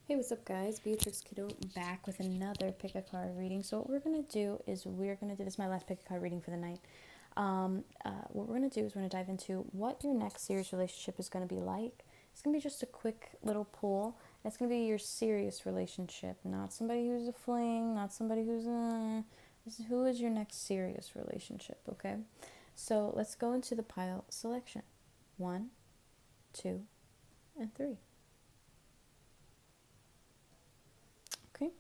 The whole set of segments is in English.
Hey, what's up, guys? Beatrix Kiddo back with another pick a card reading. So what we're gonna do is this is my last pick a card reading for the night. What we're gonna do is we're gonna dive into what your next serious relationship is gonna be like. It's gonna be just a quick little pull. It's gonna be your serious relationship, not somebody who's a fling, not somebody who's who is your next serious relationship. Okay, so let's go into the pile selection. 1, 2, and 3. Okay.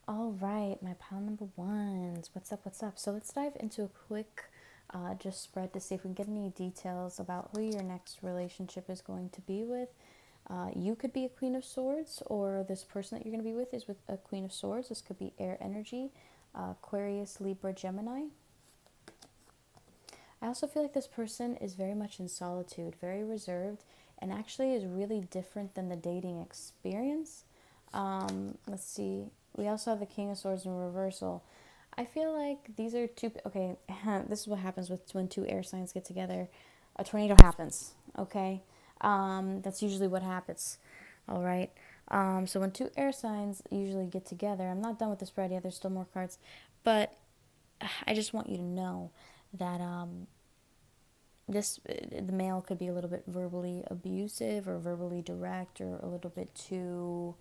All right, my pile number ones. What's up? What's up? So let's dive into a quick just spread to see if we can get any details about who your next relationship is going to be with. You could be a Queen of Swords, or this person that you're going to be with is with a Queen of Swords. This could be air energy, Aquarius, Libra, Gemini. I also feel like this person is very much in solitude, very reserved, and actually is really different than the dating experience. Let's see. We also have the King of Swords in reversal. I feel like these are two. Okay, this is what happens when two air signs get together. A tornado happens. Okay, that's usually what happens. All right. So when two air signs usually get together, I'm not done with the spread yet. There's still more cards, but I just want you to know that the male could be a little bit verbally abusive or verbally direct or a little bit too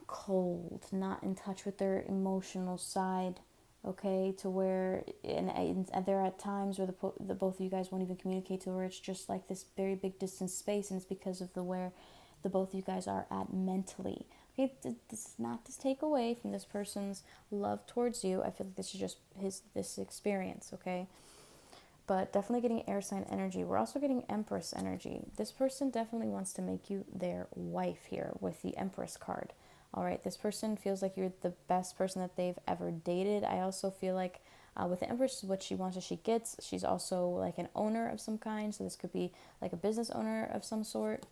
cold, not in touch with their emotional side, okay, to where and there are times where the both of you guys won't even communicate, to where it's just like this very big distance space, and it's because of the where the both of you guys are at mentally. Okay, this is not to take away from this person's love towards you. I feel like this is just this experience, okay? But definitely getting air sign energy. We're also getting Empress energy. This person definitely wants to make you their wife here with the Empress card. All right, this person feels like you're the best person that they've ever dated. I also feel like with the Empress, what she wants is she gets. She's also like an owner of some kind. So this could be like a business owner of some sort.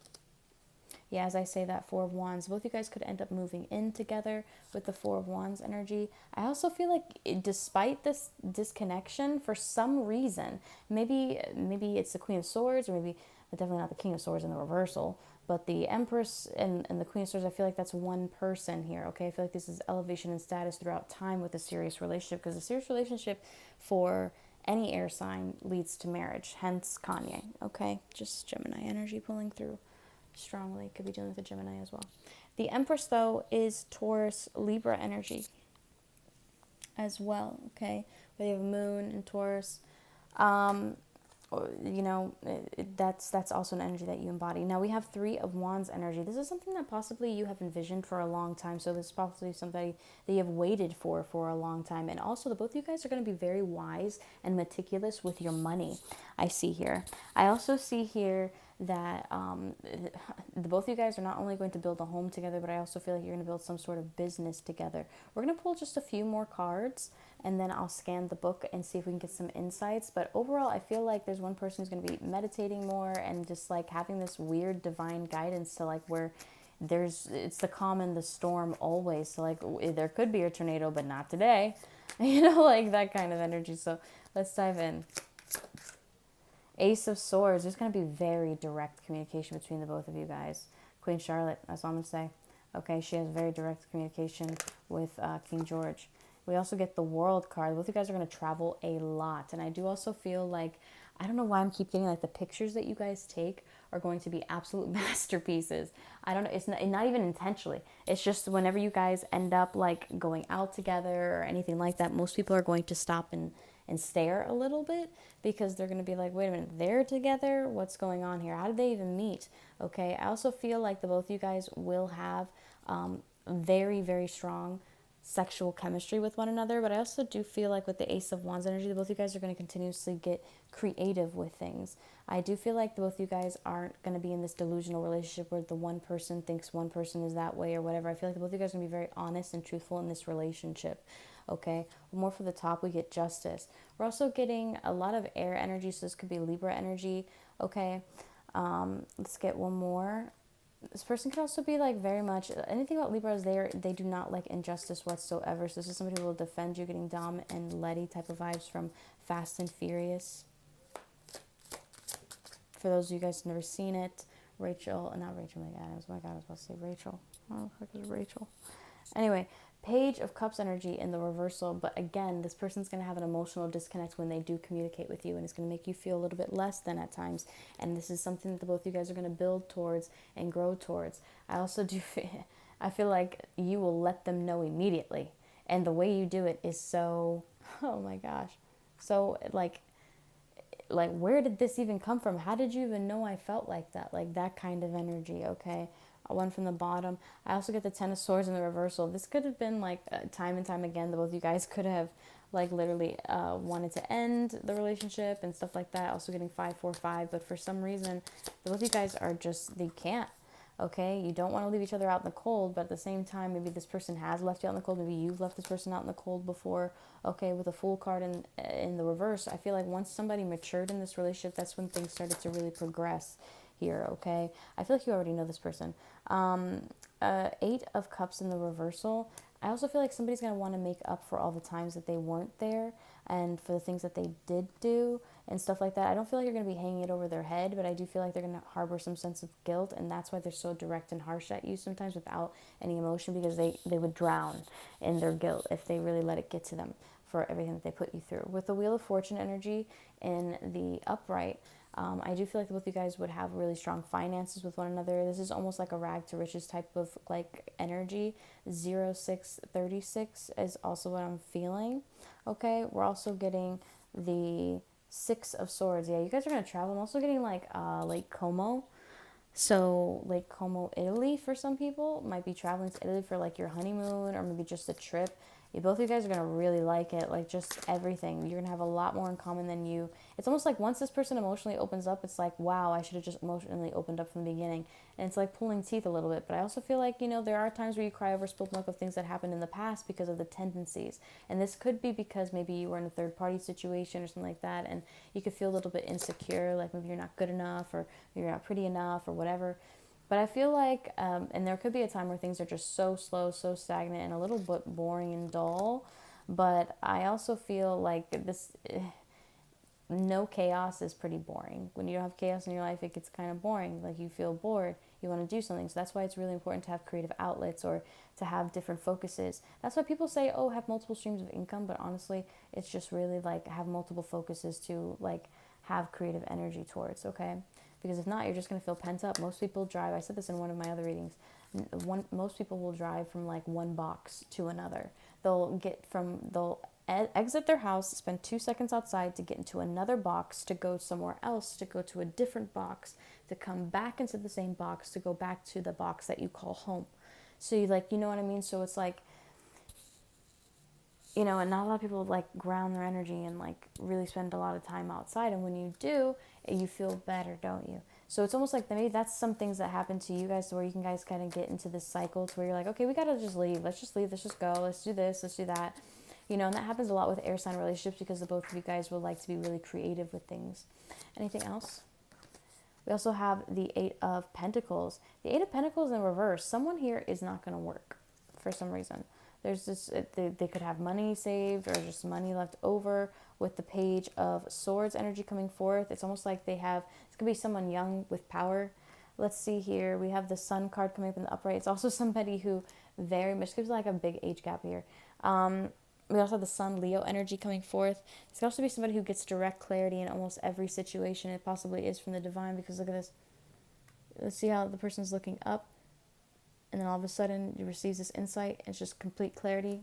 Yeah, as I say that, Four of Wands, both you guys could end up moving in together with the Four of Wands energy. I also feel like despite this disconnection, for some reason, maybe it's the Queen of Swords, or maybe definitely not the King of Swords in the reversal, but the Empress and the Queen of Swords, I feel like that's one person here, okay? I feel like this is elevation and status throughout time with a serious relationship, because a serious relationship for any air sign leads to marriage, hence Kanye, okay? Just Gemini energy pulling through strongly. Could be dealing with a Gemini as well. The Empress, though, is Taurus Libra energy as well, okay? Where you have Moon and Taurus. That's also an energy that you embody. Now we have Three of Wands energy. This is something that possibly you have envisioned for a long time. So this is possibly somebody that you have waited for a long time. And also the both of you guys are going to be very wise and meticulous with your money. I see here. I also see here that the both of you guys are not only going to build a home together, but I also feel like you're going to build some sort of business together. We're going to pull just a few more cards, and then I'll scan the book and see if we can get some insights. But overall, I feel like there's one person who's going to be meditating more and just like having this weird divine guidance to like where it's the calm in the storm always. So like there could be a tornado, but not today. Like that kind of energy. So let's dive in. Ace of Swords. There's going to be very direct communication between the both of you guys. Queen Charlotte, that's all I'm going to say. Okay, she has very direct communication with King George. We also get the World card. Both of you guys are going to travel a lot. And I do also feel like, I don't know why I'm keep getting like the pictures that you guys take are going to be absolute masterpieces. I don't know. It's not even intentionally. It's just whenever you guys end up like going out together or anything like that, most people are going to stop and stare a little bit, because they're going to be like, wait a minute, they're together? What's going on here? How did they even meet? Okay, I also feel like the both of you guys will have very, very strong sexual chemistry with one another, but I also do feel like with the Ace of Wands energy, the both of you guys are going to continuously get creative with things. I do feel like the both of you guys aren't going to be in this delusional relationship where the one person thinks one person is that way or whatever. I feel like the both of you guys are going to be very honest and truthful in this relationship. Okay, more for the top, we get Justice. We're also getting a lot of air energy, so this could be Libra energy. Okay, let's get one more. This person could also be like very much anything about Libra is they do not like injustice whatsoever. So this is somebody who will defend you, getting Dom and Letty type of vibes from Fast and Furious. For those of you guys who've never seen it, not Rachel McAdams. Oh my God, I was about to say Rachel. Oh, the heck is Rachel? Anyway, Page of Cups energy in the reversal. But again, this person's going to have an emotional disconnect when they do communicate with you, and it's going to make you feel a little bit less than at times. And this is something that the both of you guys are going to build towards and grow towards. I also do I feel like you will let them know immediately. And the way you do it is so, oh my gosh. So like where did this even come from? How did you even know I felt like that? Like that kind of energy, okay? One from the bottom. I also get the Ten of Swords in the reversal. This could have been like time and time again, the both of you guys could have like literally wanted to end the relationship and stuff like that. Also getting 545, but for some reason, the both of you guys are just, they can't. Okay, you don't want to leave each other out in the cold, but at the same time, maybe this person has left you out in the cold. Maybe you've left this person out in the cold before. Okay, with a Fool card in the reverse, I feel like once somebody matured in this relationship, that's when things started to really progress here. Okay, I feel like you already know this person. 8 of Cups in the reversal. I also feel like somebody's going to want to make up for all the times that they weren't there and for the things that they did do and stuff like that. I don't feel like you're going to be hanging it over their head, but I do feel like they're going to harbor some sense of guilt, and that's why they're so direct and harsh at you sometimes without any emotion, because they would drown in their guilt if they really let it get to them for everything that they put you through. With the Wheel of Fortune energy in the upright, I do feel like both of you guys would have really strong finances with one another. This is almost like a rag to riches type of like energy. 0636 is also what I'm feeling. Okay, we're also getting the 6 of Swords. Yeah, you guys are going to travel. I'm also getting like Lake Como. So Lake Como, Italy for some people. Might be traveling to Italy for like your honeymoon or maybe just a trip. Both of you guys are going to really like it, like just everything. You're going to have a lot more in common than you. It's almost like once this person emotionally opens up, it's like, wow, I should have just emotionally opened up from the beginning. And it's like pulling teeth a little bit. But I also feel like, there are times where you cry over spilled milk of things that happened in the past because of the tendencies. And this could be because maybe you were in a third party situation or something like that, and you could feel a little bit insecure, like maybe you're not good enough or maybe you're not pretty enough or whatever. But I feel like, and there could be a time where things are just so slow, so stagnant, and a little bit boring and dull. But I also feel like no chaos is pretty boring. When you don't have chaos in your life, it gets kind of boring. Like you feel bored, you want to do something. So that's why it's really important to have creative outlets or to have different focuses. That's why people say, oh, have multiple streams of income. But honestly, it's just really like have multiple focuses to like have creative energy towards, okay? Because if not, you're just going to feel pent up. Most people drive, I said this in one of my other readings, most people will drive from like one box to another. They'll exit their house, spend 2 seconds outside to get into another box, to go somewhere else, to go to a different box, to come back into the same box, to go back to the box that you call home. So you know what I mean? So it's like, and not a lot of people like ground their energy and like really spend a lot of time outside. And when you do, you feel better, don't you? So it's almost like maybe that's some things that happen to you guys, where you can guys kind of get into this cycle to where you're like, okay, we gotta just leave. Let's just leave. Let's just go. Let's do this. Let's do that. And that happens a lot with air sign relationships because the both of you guys would like to be really creative with things. Anything else? We also have the 8 of Pentacles. The 8 of Pentacles in reverse. Someone here is not going to work for some reason. There's this, they could have money saved or just money left over. With the Page of Swords energy coming forth, it's almost like this could be someone young with power. Let's see here. We have the Sun card coming up in the upright. It's also somebody who very much gives like a big age gap here. We also have the Sun Leo energy coming forth. This could also be somebody who gets direct clarity in almost every situation. It possibly is from the divine, because look at this. Let's see how the person's looking up, and then all of a sudden you receive this insight. It's just complete clarity.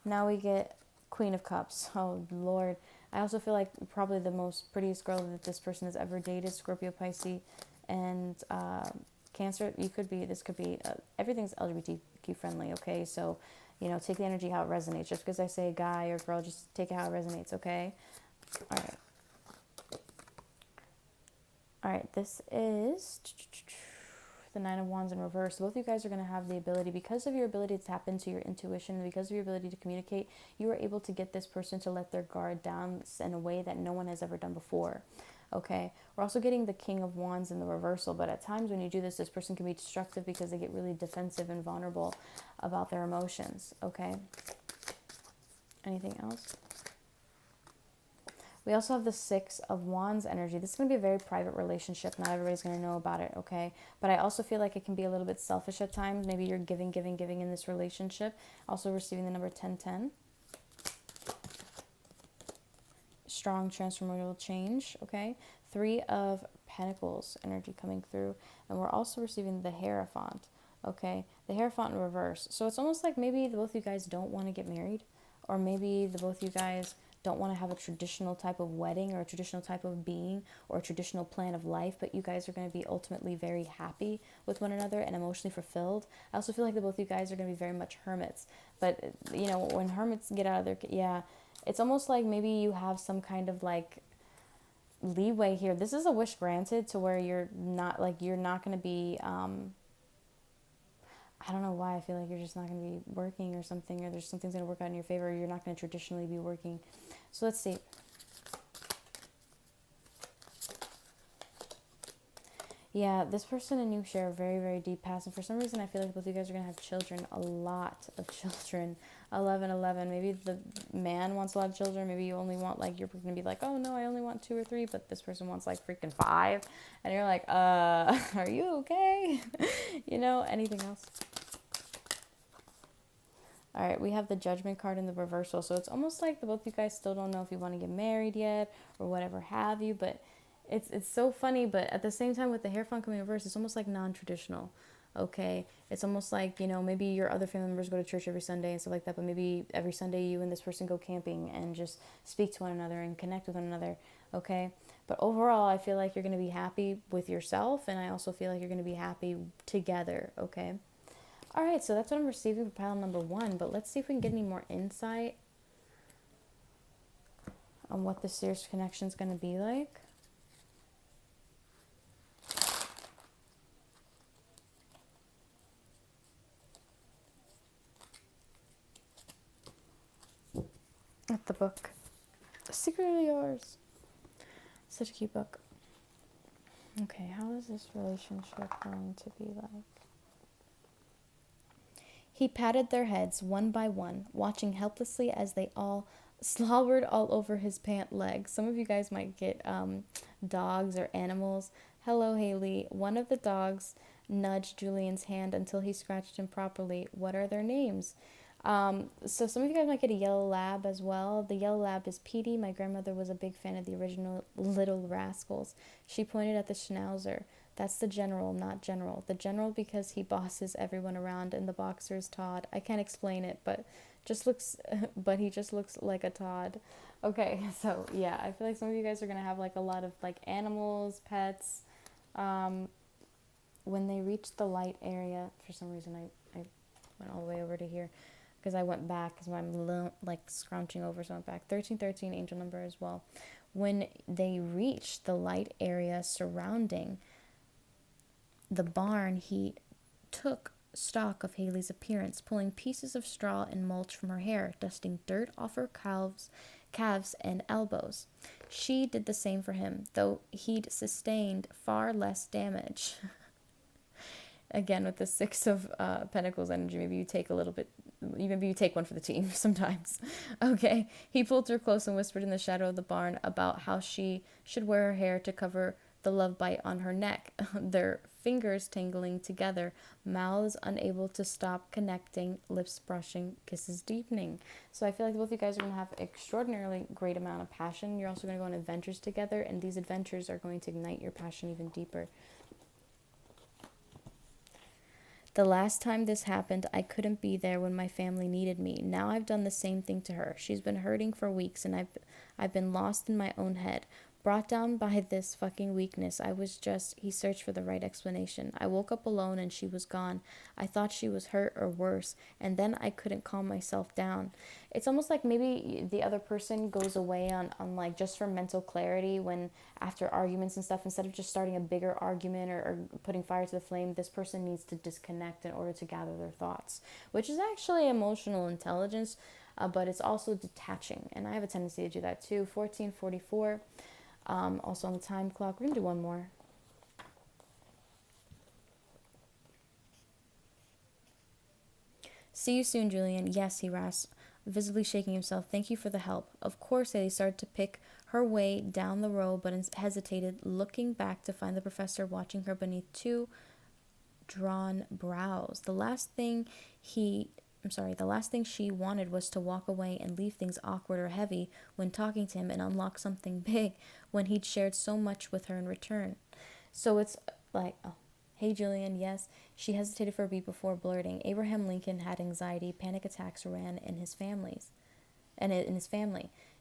Now we get Queen of Cups. Oh, Lord. I also feel like probably the most prettiest girl that this person has ever dated, Scorpio, Pisces, and Cancer. This could be, everything's LGBTQ friendly, okay? So, take the energy how it resonates. Just because I say guy or girl, just take it how it resonates, okay? All right. All right, this is the 9 of Wands in reverse. Both of you guys are going to have the ability, because of your ability to tap into your intuition, and because of your ability to communicate, you are able to get this person to let their guard down in a way that no one has ever done before. okay? We're also getting the King of Wands in the reversal, but at times when you do this, this person can be destructive because they get really defensive and vulnerable about their emotions, okay? Anything else? We also have the Six of Wands energy. This is going to be a very private relationship. Not everybody's going to know about it, okay? But I also feel like it can be a little bit selfish at times. Maybe you're giving in this relationship. Also receiving the number 1010. Strong transformational change, okay? Three of Pentacles energy coming through. And we're also receiving the Hierophant, okay? The Hierophant in reverse. So it's almost like maybe the both of you guys don't want to get married. Or maybe the both of you guys don't want to have a traditional type of wedding or a traditional type of being or a traditional plan of life, but you guys are going to be ultimately very happy with one another and emotionally fulfilled. I also feel like the both of you guys are going to be very much hermits. But, you know, when hermits get out of their, yeah, it's almost like maybe you have some kind of like leeway here. This is a wish granted to where you're not going to be, I don't know why I feel like you're just not going to be working or something, or there's something's going to work out in your favor, or you're not going to traditionally be working. So let's see. Yeah, this person and you share a very, very deep past. And for some reason, I feel like both of you guys are going to have children, a lot of children. 11. Maybe the man wants a lot of children. Maybe you only want, like, you're going to be like, oh, no, I only want 2 or 3. But this person wants, like, freaking 5. And you're like, are you okay? You know, anything else? All right, we have the Judgment card in the reversal. So it's almost like the both of you guys still don't know if you want to get married yet or whatever have you. But it's so funny. But at the same time, with the Hierophant coming in reverse, it's almost like non-traditional. Okay, it's almost like, you know, maybe your other family members go to church every Sunday and stuff like that. But maybe every Sunday you and this person go camping and just speak to one another and connect with one another. Okay, but overall, I feel like you're going to be happy with yourself. And I also feel like you're going to be happy together. Okay. All right, so that's what I'm receiving for pile number 1, but let's see if we can get any more insight on what the serious connection is going to be like. At the book. Secretly Yours. Such a cute book. Okay, how is this relationship going to be like? He patted their heads one by one, watching helplessly as they all slobbered all over his pant leg. Some of you guys might get dogs or animals. Hello, Haley. One of the dogs nudged Julian's hand until he scratched him properly. What are their names? So some of you guys might get a yellow lab as well. The yellow lab is Petey. My grandmother was a big fan of the original Little Rascals. She pointed at the schnauzer. That's the general, not general. The general because he bosses everyone around, and the boxer is Todd. I can't explain it, but he just looks like a Todd. Okay, so yeah, I feel like some of you guys are gonna have like a lot of like animals, pets. When they reach the light area, for some reason I went all the way over to here because I went back because I'm like scrouching over, so I went back. 1313 angel number as well. When they reach the light area surrounding the barn, he took stock of Haley's appearance, pulling pieces of straw and mulch from her hair, dusting dirt off her calves and elbows. She did the same for him, though he'd sustained far less damage. Again, with the Six of Pentacles energy, maybe you take one for the team sometimes. Okay. He pulled her close and whispered in the shadow of the barn about how she should wear her hair to cover the love bite on her neck. Their fingers tangling together, mouths unable to stop connecting, lips brushing, kisses deepening. So I feel like both of you guys are going to have extraordinarily great amount of passion. You're also going to go on adventures together, and these adventures are going to ignite your passion even deeper. The last time this happened, I couldn't be there when my family needed me. Now I've done the same thing to her. She's been hurting for weeks, and I've been lost in my own head. Brought down by this fucking weakness, he searched for the right explanation. I woke up alone and she was gone. I thought she was hurt or worse, and then I couldn't calm myself down. It's almost like maybe the other person goes away on like just for mental clarity when after arguments and stuff, instead of just starting a bigger argument or putting fire to the flame, this person needs to disconnect in order to gather their thoughts, which is actually emotional intelligence, but it's also detaching, and I have a tendency to do that too. 1444. Also on the time clock, we're going to do one more. See you soon, Julian. Yes, he rasped, visibly shaking himself. Thank you for the help. Of course, Sadie started to pick her way down the row, but hesitated, looking back to find the professor watching her beneath two drawn brows. The last thing she wanted was to walk away and leave things awkward or heavy when talking to him and unlock something big when he'd shared so much with her in return. So it's like, oh, hey, Julian, yes. She hesitated for a beat before blurting. Abraham Lincoln had anxiety. Panic attacks ran in his family.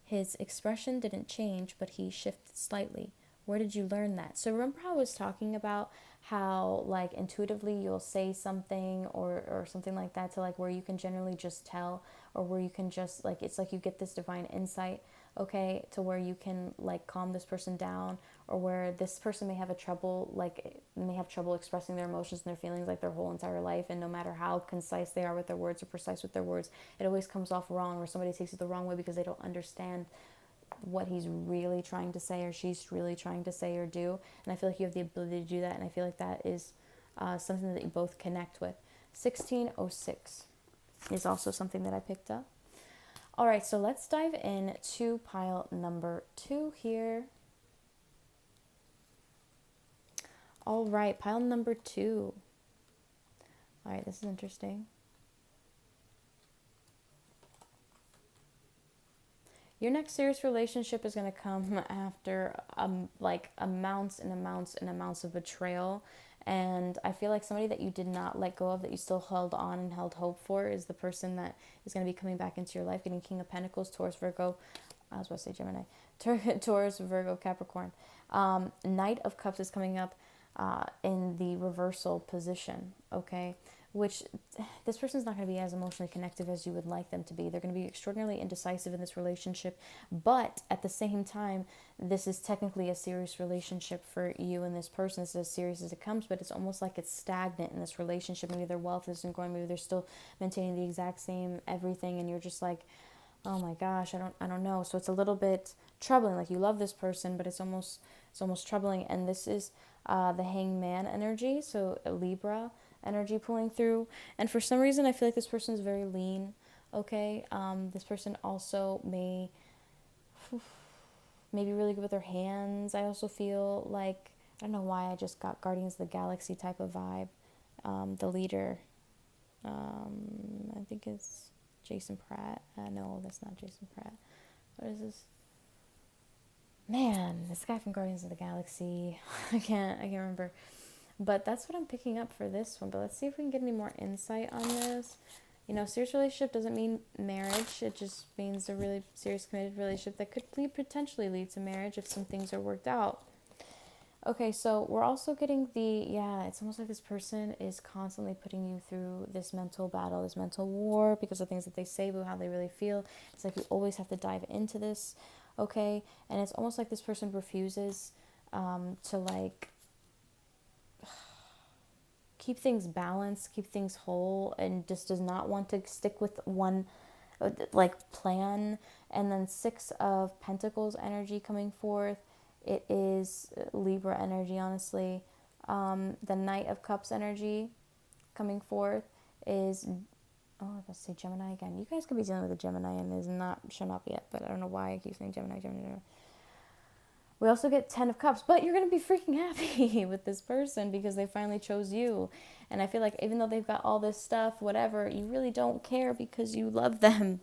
His expression didn't change, but he shifted slightly. Where did you learn that? So remember how I was talking about how like intuitively you'll say something or something like that to like where you can generally just tell, or where you can just like, it's like you get this divine insight, okay, to where you can like calm this person down, or where this person may have trouble expressing their emotions and their feelings like their whole entire life, and no matter how concise they are with their words or precise with their words, it always comes off wrong, or somebody takes it the wrong way because they don't understand what he's really trying to say or she's really trying to say or do. And I feel like you have the ability to do that, and I feel like that is something that you both connect with. 1606 is also something that I picked up. All right, so let's dive in to pile number 2 here. All right, pile number 2. All right, this is interesting. Your next serious relationship is going to come after like amounts and amounts and amounts of betrayal. And I feel like somebody that you did not let go of, that you still held on and held hope for, is the person that is going to be coming back into your life, getting King of Pentacles, Taurus, Virgo. I was about to say Gemini. Taurus, Virgo, Capricorn. Knight of Cups is coming up in the reversal position, okay? Which this person's not going to be as emotionally connected as you would like them to be. They're going to be extraordinarily indecisive in this relationship, but at the same time, this is technically a serious relationship for you and this person. It's as serious as it comes, but it's almost like it's stagnant in this relationship. Maybe their wealth isn't growing, maybe they're still maintaining the exact same everything, and you're just like, oh my gosh, I don't know. So it's a little bit troubling. Like, you love this person, but it's almost troubling. And this is the Hangman energy, so a Libra energy pulling through. And for some reason, I feel like this person is very lean. Okay, this person also may be really good with their hands. I also feel like, I don't know why I just got Guardians of the Galaxy type of vibe. The leader, I think it's Jason Pratt. No, that's not Jason Pratt. What is this? Man, this guy from Guardians of the Galaxy. I can't remember. But that's what I'm picking up for this one. But let's see if we can get any more insight on this. You know, serious relationship doesn't mean marriage. It just means a really serious, committed relationship that could potentially lead to marriage if some things are worked out. Okay, so we're also getting it's almost like this person is constantly putting you through this mental battle, this mental war, because of things that they say about how they really feel. It's like you always have to dive into this, okay? And it's almost like this person refuses to, like, keep things balanced, keep things whole, and just does not want to stick with one, like, plan. And then 6 of Pentacles energy coming forth. It is Libra energy, honestly. The Knight of Cups energy coming forth is, I was about to say Gemini again. You guys could be dealing with a Gemini and it is not shown up yet, but I don't know why I keep saying Gemini. We also get 10 of Cups, but you're going to be freaking happy with this person because they finally chose you. And I feel like even though they've got all this stuff, whatever, you really don't care because you love them,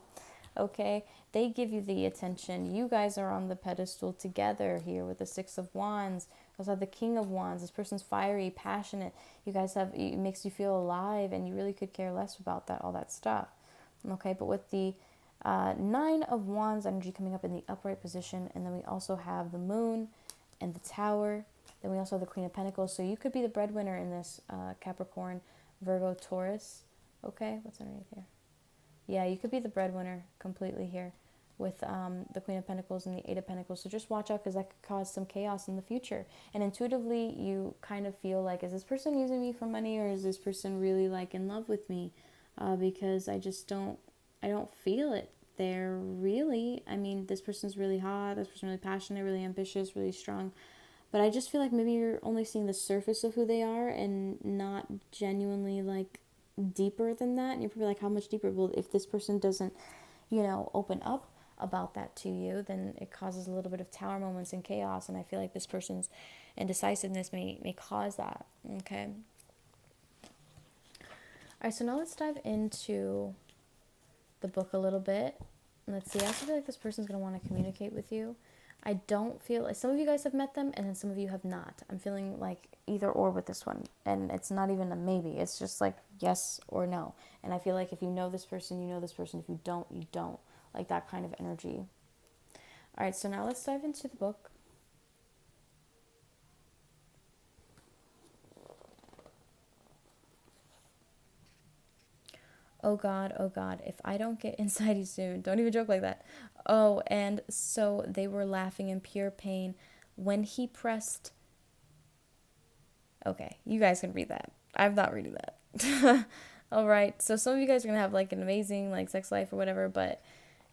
okay? They give you the attention. You guys are on the pedestal together here with the 6 of Wands. You also have the King of Wands. This person's fiery, passionate. You guys have, it makes you feel alive, and you really could care less about that, all that stuff, okay? But with the 9 of Wands energy coming up in the upright position, and then we also have the Moon and the Tower. Then we also have the Queen of Pentacles. So you could be the breadwinner in this Capricorn, Virgo, Taurus. Okay, what's underneath here? Yeah, you could be the breadwinner completely here with the Queen of Pentacles and the 8 of Pentacles. So just watch out, because that could cause some chaos in the future. And intuitively, you kind of feel like, is this person using me for money, or is this person really, like, in love with me? Because I don't feel it they're really, I mean, this person's really hot, this person's really passionate, really ambitious, really strong. But I just feel like maybe you're only seeing the surface of who they are and not genuinely like deeper than that. And you're probably like, how much deeper? Well, if this person doesn't, open up about that to you, then it causes a little bit of tower moments and chaos. And I feel like this person's indecisiveness may cause that. Okay. All right, so now let's dive into the book a little bit. Let's see. I also feel like this person's going to want to communicate with you. I don't feel like some of you guys have met them and then some of you have not. I'm feeling like either or with this one. And it's not even a maybe. It's just like yes or no. And I feel like if you know this person, you know this person. If you don't, you don't. Like that kind of energy. All right, so now let's dive into the book. Oh God, if I don't get inside soon. Don't even joke like that. Oh, and so they were laughing in pure pain when he pressed. Okay, you guys can read that. I'm not reading that. All right, so some of you guys are going to have like an amazing like sex life or whatever, but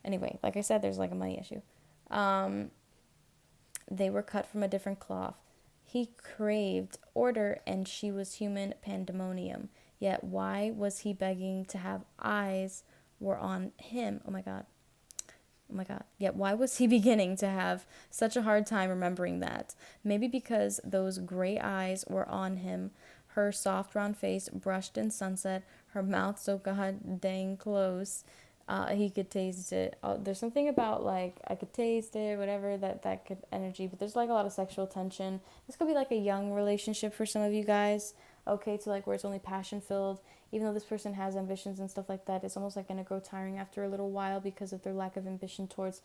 anyway, like I said, there's like a money issue. They were cut from a different cloth. He craved order and she was human pandemonium. Yet why was he begging to have eyes were on him? Oh my God. Oh my God. Yet why was he beginning to have such a hard time remembering that? Maybe because those gray eyes were on him, her soft round face brushed in sunset, her mouth so god dang close. He could taste it. There's something about like I could taste it, whatever that could energy. But there's like a lot of sexual tension. This could be like a young relationship for some of you guys. Okay, to like where it's only passion filled. Even though this person has ambitions and stuff like that, it's almost like gonna grow tiring after a little while because of their lack of ambition towards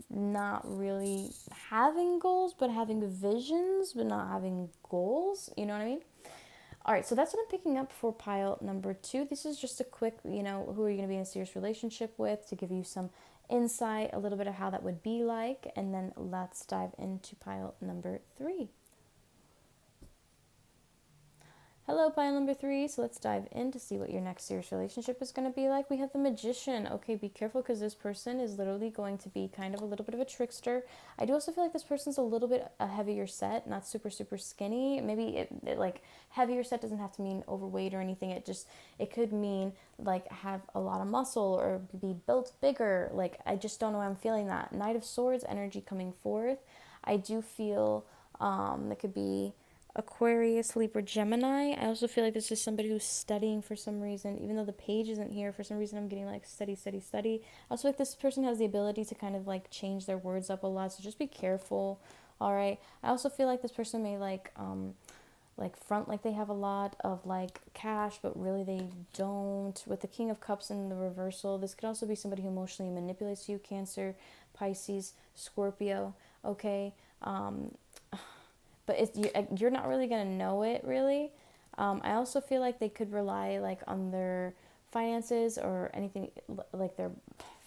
not really having goals, but having visions, but not having goals. You know what I mean? All right, so that's what I'm picking up for pile number 2. This is just a quick, who are you going to be in a serious relationship with to give you some insight, a little bit of how that would be like, and then let's dive into pile number 3. Hello, pile number 3. So let's dive in to see what your next serious relationship is going to be like. We have the Magician. Okay, be careful because this person is literally going to be kind of a little bit of a trickster. I do also feel like this person's a little bit a heavier set, not super, super skinny. Maybe it like heavier set doesn't have to mean overweight or anything. It could mean like have a lot of muscle or be built bigger. Like I just don't know why I'm feeling that. Knight of Swords energy coming forth. I do feel that could be Aquarius, Libra, Gemini. I also feel like this is somebody who's studying for some reason. Even though the page isn't here, for some reason I'm getting like study, study, study. I also feel like this person has the ability to kind of like change their words up a lot, so just be careful. All right. I also feel like this person may like front like they have a lot of like cash, but really they don't. With the King of Cups in the reversal, this could also be somebody who emotionally manipulates you. Cancer, Pisces, Scorpio. Okay. But you're not really going to know it, really. I also feel like they could rely, like, on their finances or anything, like their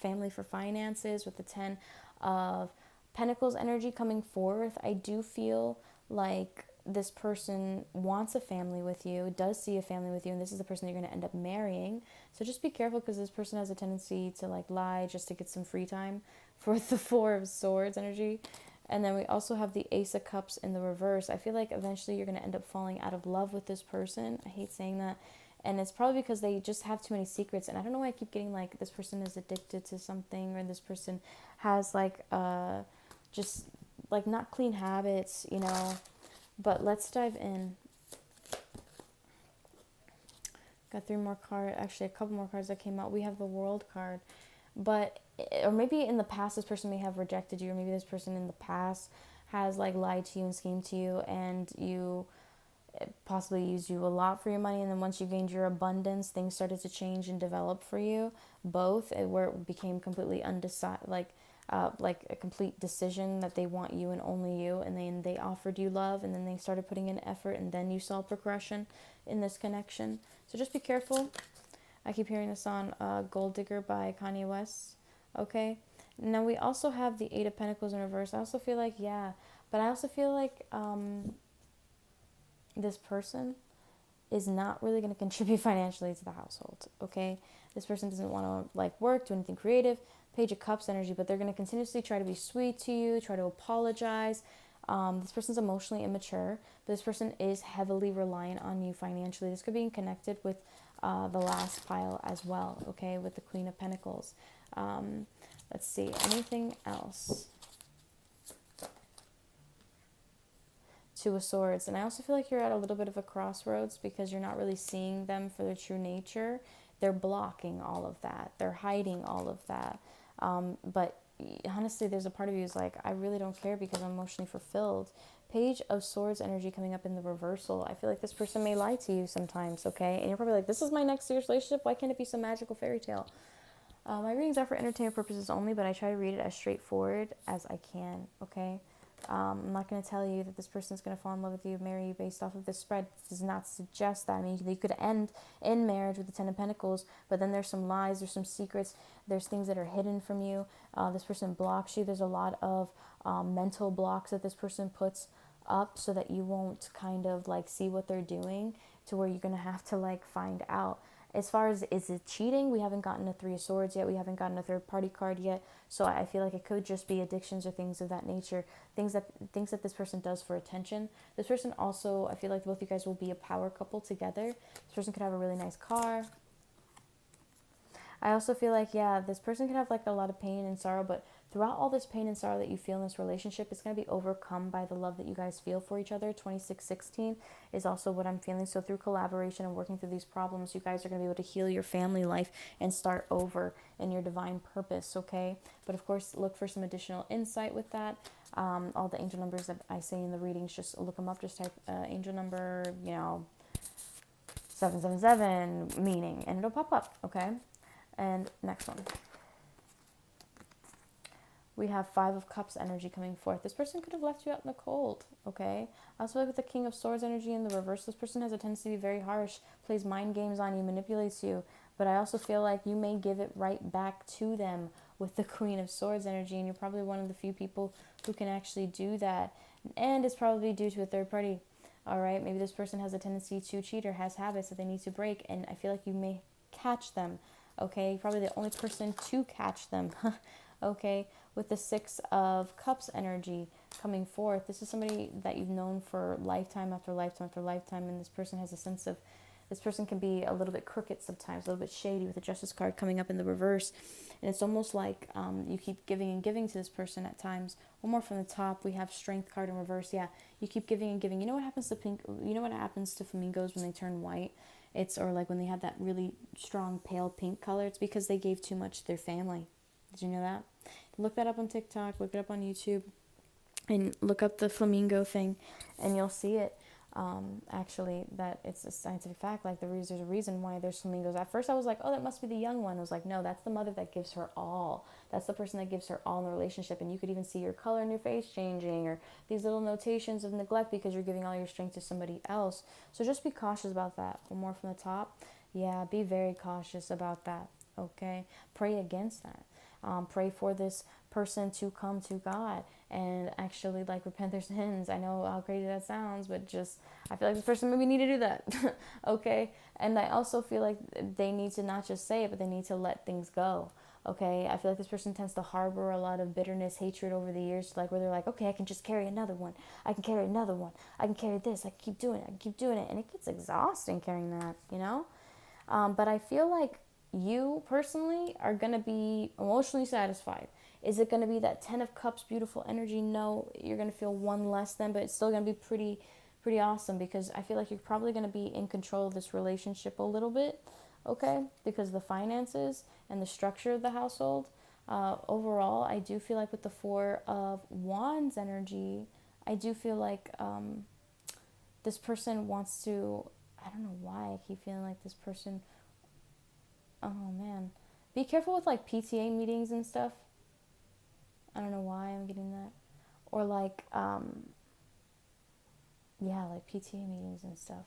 family for finances with the 10 of Pentacles energy coming forth. I do feel like this person wants a family with you, does see a family with you, and this is the person you're going to end up marrying. So just be careful because this person has a tendency to, like, lie just to get some free time for the Four of Swords energy. And then we also have the Ace of Cups in the reverse. I feel like eventually you're going to end up falling out of love with this person. I hate saying that. And it's probably because they just have too many secrets. And I don't know why I keep getting like this person is addicted to something or this person has like just like not clean habits, But let's dive in. Got 3 more cards, actually a couple more cards that came out. We have the World card. But, or maybe in the past this person may have rejected you, or maybe this person in the past has like lied to you and schemed to you, and you possibly used you a lot for your money, and then once you gained your abundance, things started to change and develop for you, both, where it became completely undecided, like a complete decision that they want you and only you, and then they offered you love, and then they started putting in effort, and then you saw progression in this connection. So just be careful. I keep hearing this on Gold Digger by Kanye West. Okay. Now we also have the 8 of Pentacles in reverse. I also feel like, but I also feel like this person is not really going to contribute financially to the household. Okay. This person doesn't want to like work, do anything creative. Page of Cups energy, but they're going to continuously try to be sweet to you, try to apologize. This person's emotionally immature, but this person is heavily reliant on you financially. This could be connected with the last pile as well, okay, with the Queen of Pentacles. Let's see, anything else? Two of Swords. And I also feel like you're at a little bit of a crossroads because you're not really seeing them for their true nature. They're blocking all of that. They're hiding all of that. But honestly, there's a part of you who's like, I really don't care because I'm emotionally fulfilled. Page of Swords energy coming up in the reversal. I feel like this person may lie to you sometimes, okay? And you're probably like, this is my next serious relationship. Why can't it be some magical fairy tale? My readings are for entertainment purposes only, but I try to read it as straightforward as I can, okay? I'm not going to tell you that this person is going to fall in love with you, marry you based off of this spread. It does not suggest that. I mean, they could end in marriage with the Ten of Pentacles, but then there's some lies, there's some secrets, there's things that are hidden from you. This person blocks you. There's a lot of mental blocks that this person puts up so that you won't kind of like see what they're doing, to where you're going to have to like find out. As far as, is it cheating? We haven't gotten a Three of Swords yet. We haven't gotten a third party card yet. So I feel like it could just be addictions or things of that nature. Things that this person does for attention. This person also, I feel like both you guys will be a power couple together. This person could have a really nice car. I also feel like, yeah, this person could have like a lot of pain and sorrow, but throughout all this pain and sorrow that you feel in this relationship, it's going to be overcome by the love that you guys feel for each other. 2616 is also what I'm feeling. So through collaboration and working through these problems, you guys are going to be able to heal your family life and start over in your divine purpose, okay? But of course, look for some additional insight with that. All the angel numbers that I say in the readings, just look them up. Just type angel number, 777 meaning, and it'll pop up, okay? And next one. We have Five of Cups energy coming forth. This person could have left you out in the cold, okay? I also feel like with the King of Swords energy in the reverse, this person has a tendency to be very harsh, plays mind games on you, manipulates you. But I also feel like you may give it right back to them with the Queen of Swords energy, and you're probably one of the few people who can actually do that. And it's probably due to a third party, all right? Maybe this person has a tendency to cheat or has habits that they need to break, and I feel like you may catch them, okay? You're probably the only person to catch them, okay? With the Six of Cups energy coming forth, this is somebody that you've known for lifetime after lifetime after lifetime, and this person has a sense of, this person can be a little bit crooked sometimes, a little bit shady, with the Justice card coming up in the reverse. And it's almost like you keep giving and giving to this person at times. One more from the top, we have Strength card in reverse. Yeah, you keep giving and giving. You know what happens to pink? You know what happens to flamingos when they turn white? It's, or like when they have that really strong pale pink color, it's because they gave too much to their family. Did you know that? Look that up on TikTok, look it up on YouTube, and look up the flamingo thing, and you'll see it. Actually, that it's a scientific fact. Like, there's a reason why there's flamingos. At first I was like, oh, that must be the young one. I was like, no, that's the mother that gives her all. That's the person that gives her all in the relationship. And you could even see your color in your face changing, or these little notations of neglect because you're giving all your strength to somebody else. So just be cautious about that. One more from the top. Yeah, be very cautious about that, okay? Pray against that. Pray for this person to come to God and actually like repent their sins. I know how crazy that sounds, but just, I feel like this person maybe need to do that. Okay. And I also feel like they need to not just say it, but they need to let things go. Okay. I feel like this person tends to harbor a lot of bitterness, hatred over the years, like where they're like, okay, I can just carry another one. I can carry another one. I can carry this. I can keep doing it. I can keep doing it. And it gets exhausting carrying that, you know? But I feel like you personally are going to be emotionally satisfied. Is it going to be that 10 of Cups beautiful energy? No, you're going to feel one less than, but it's still going to be pretty awesome, because I feel like you're probably going to be in control of this relationship a little bit, okay? Because the finances and the structure of the household. Overall, I do feel like with the Four of Wands energy, I do feel like this person wants to, I don't know why I keep feeling like this person, oh man, be careful with like PTA meetings and stuff. I don't know why I'm getting that. Or like, yeah, like PTA meetings and stuff.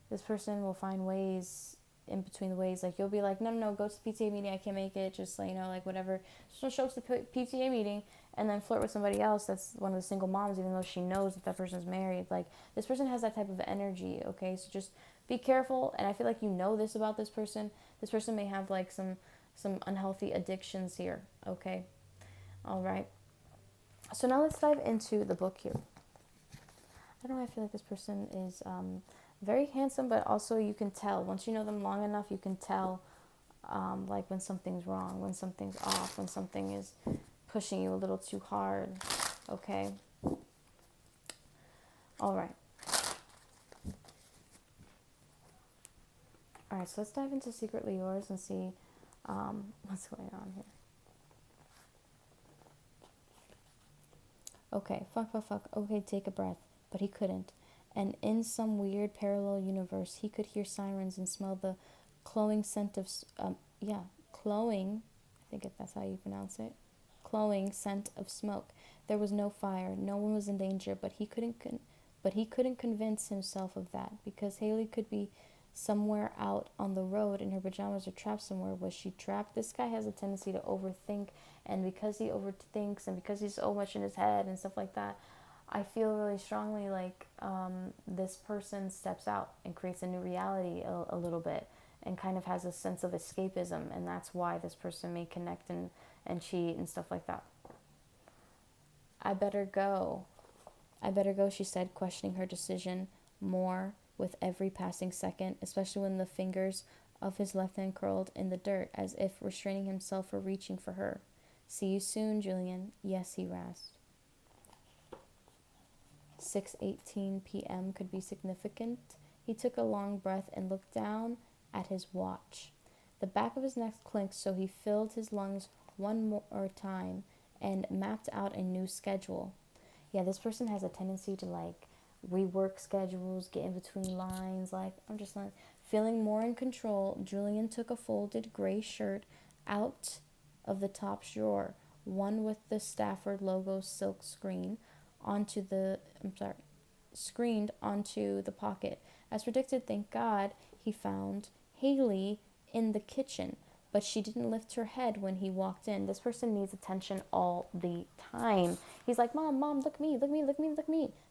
This person will find ways in between the ways. Like, you'll be like, no, go to the PTA meeting. I can't make it. Just, like, like whatever. So show up to the PTA meeting and then flirt with somebody else that's one of the single moms, even though she knows that that person's married. Like, this person has that type of energy, okay? So just be careful. And I feel like you know this about this person. This person may have like some some unhealthy addictions here, okay? All right. So now let's dive into the book here. I don't know, I feel like this person is very handsome, but also you can tell. Once you know them long enough, you can tell like when something's wrong, when something's off, when something is pushing you a little too hard, okay? All right. All right, so let's dive into Secretly Yours and see what's going on here. Okay, fuck. Okay, take a breath. But he couldn't. And in some weird parallel universe, he could hear sirens and smell the cloying scent of, cloying, I think that's how you pronounce it, cloying scent of smoke. There was no fire. No one was in danger, but he couldn't convince himself of that, because Haley could be somewhere out on the road in her pajamas or trapped somewhere. Was she trapped? This guy has a tendency to overthink, and because he overthinks and because he's so much in his head and stuff like that, I feel really strongly like this person steps out and creates a new reality a little bit, and kind of has a sense of escapism, and that's why this person may connect and cheat and stuff like that. I better go, she said, questioning her decision more with every passing second, especially when the fingers of his left hand curled in the dirt, as if restraining himself for reaching for her. See you soon, Julian. Yes, he rasped. 6:18 p.m. could be significant. He took a long breath and looked down at his watch. The back of his neck clinked, so he filled his lungs one more time and mapped out a new schedule. Yeah, this person has a tendency to like rework schedules, get in between lines. Like, I'm just like feeling more in control. Julian took a folded gray shirt out of the top drawer, one with the Stafford logo silk screened onto the pocket. As predicted, thank God, he found Haley in the kitchen, but she didn't lift her head when he walked in. This person needs attention all the time. He's like, Mom, look at me.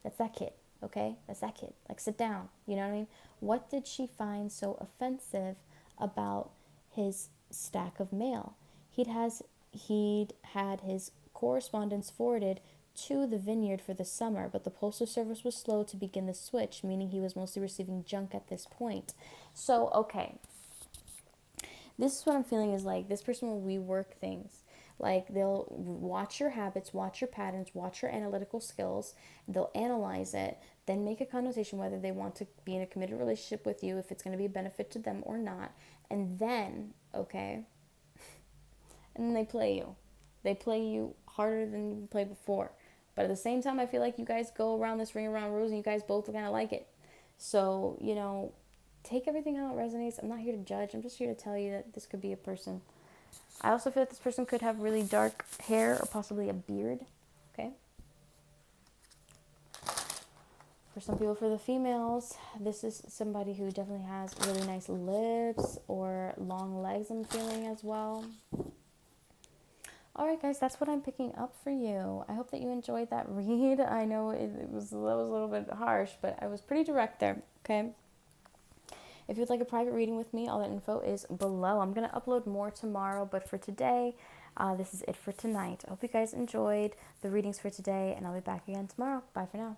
That's that kid, okay? That's that kid. Like, sit down. You know what I mean? What did she find so offensive about his stack of mail? He'd had his correspondence forwarded to the vineyard for the summer, but the postal service was slow to begin the switch, meaning he was mostly receiving junk at this point. So, okay, this is what I'm feeling is like this person will rework things. Like, they'll watch your habits, watch your patterns, watch your analytical skills. They'll analyze it, then make a connotation whether they want to be in a committed relationship with you, if it's going to be a benefit to them or not. And then, okay, and then they play you. They play you harder than you played before. But at the same time, I feel like you guys go around this ring around rose and you guys both kind of like it. So, take everything how it resonates. I'm not here to judge. I'm just here to tell you that this could be a person. I also feel like this person could have really dark hair or possibly a beard. Okay. For some people, for the females, this is somebody who definitely has really nice lips or long legs, I'm feeling as well. All right, guys, that's what I'm picking up for you. I hope that you enjoyed that read. I know that was a little bit harsh, but I was pretty direct there, okay? If you'd like a private reading with me, all that info is below. I'm going to upload more tomorrow, but for today, this is it for tonight. I hope you guys enjoyed the readings for today, and I'll be back again tomorrow. Bye for now.